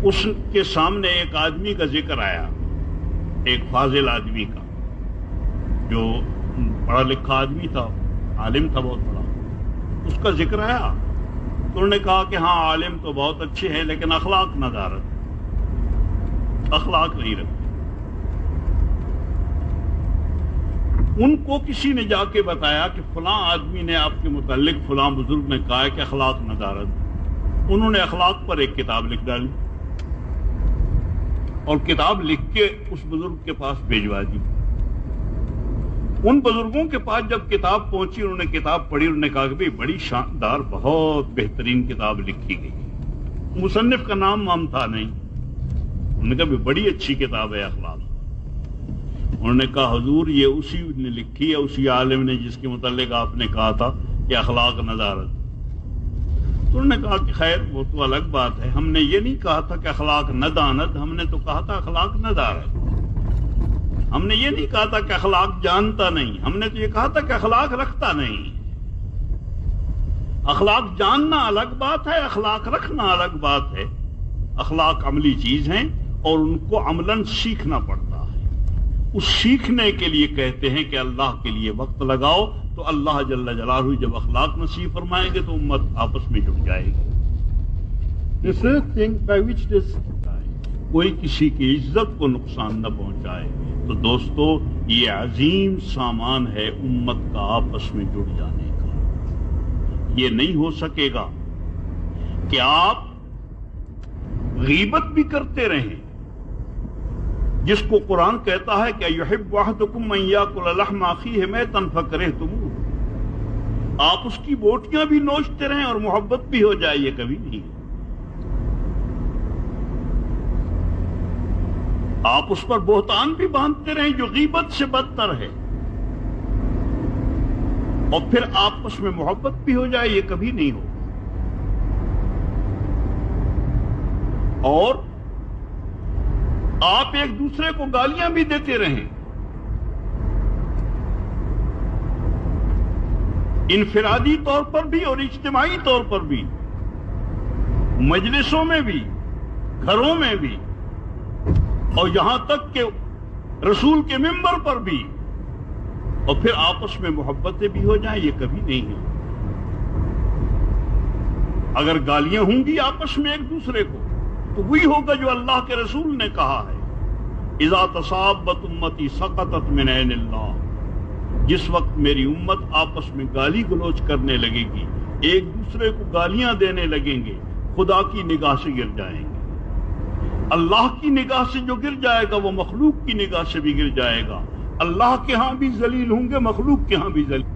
اس کے سامنے ایک آدمی کا ذکر آیا، ایک فاضل آدمی کا جو پڑھا لکھا آدمی تھا، عالم تھا بہت بڑا. اس کا ذکر آیا تو انہوں نے کہا کہ ہاں عالم تو بہت اچھے ہیں لیکن اخلاق ندارت، اخلاق نہیں رکھتے. ان کو کسی نے جا کے بتایا کہ فلاں آدمی نے آپ کے متعلق فلاں بزرگ نے کہا ہے کہ اخلاق ندارت. انہوں نے اخلاق پر ایک کتاب لکھ ڈالی اور کتاب لکھ کے اس بزرگ کے پاس بھیجوا دی. ان بزرگوں کے پاس جب کتاب پہنچی، انہوں نے کتاب پڑھی، انہوں نے کہا کہ بڑی شاندار بہت بہترین کتاب لکھی گئی. مصنف کا نام وام تھا نہیں. انہوں نے کہا بڑی اچھی کتاب ہے اخلاق. انہوں نے کہا حضور یہ اسی نے لکھی ہے، اسی عالم نے جس کے متعلق آپ نے کہا تھا کہ اخلاق ندارت. تو انہوں نے کہا کہ خیر وہ تو الگ بات ہے، ہم نے یہ نہیں کہا تھا کہ اخلاق ندانت، ہم نے تو کہا تھا اخلاق ندارت. ہم نے یہ نہیں کہا تھا کہ اخلاق جانتا نہیں، ہم نے تو یہ کہا تھا کہ اخلاق رکھتا نہیں. اخلاق جاننا الگ بات ہے، اخلاق رکھنا الگ بات ہے. اخلاق عملی چیز ہیں اور ان کو عملاً سیکھنا پڑتا ہے. اس سیکھنے کے لیے کہتے ہیں کہ اللہ کے لیے وقت لگاؤ، تو اللہ جل جلالہ جب اخلاق نصیب فرمائیں گے تو امت آپس میں جڑ جائے گی. The third thing by which this کوئی کسی کی عزت کو نقصان نہ پہنچائے. تو دوستو یہ عظیم سامان ہے امت کا آپس میں جڑ جانے کا. یہ نہیں ہو سکے گا کہ آپ غیبت بھی کرتے رہیں، جس کو قرآن کہتا ہے کہ یحب احدکم ان یاکل لحم اخیہ میتا فکرہتموہ. آپ اس کی بوٹیاں بھی نوچتے رہیں اور محبت بھی ہو جائے، یہ کبھی نہیں. آپ اس پر بہتان بھی باندھتے رہیں جو غیبت سے بدتر ہے، اور پھر آپس میں محبت بھی ہو جائے، یہ کبھی نہیں ہو. اور آپ ایک دوسرے کو گالیاں بھی دیتے رہیں، انفرادی طور پر بھی اور اجتماعی طور پر بھی، مجلسوں میں بھی، گھروں میں بھی، اور یہاں تک کہ رسول کے ممبر پر بھی، اور پھر آپس میں محبتیں بھی ہو جائیں، یہ کبھی نہیں ہے. اگر گالیاں ہوں گی آپس میں ایک دوسرے کو تو وہی ہوگا جو اللہ کے رسول نے کہا ہے اذا تصابت امتی سقطت من عین اللہ. جس وقت میری امت آپس میں گالی گلوچ کرنے لگے گی، ایک دوسرے کو گالیاں دینے لگیں گے، خدا کی نگاہ سے گر جائیں گے. اللہ کی نگاہ سے جو گر جائے گا وہ مخلوق کی نگاہ سے بھی گر جائے گا. اللہ کے ہاں بھی ذلیل ہوں گے، مخلوق کے ہاں بھی ذلیل.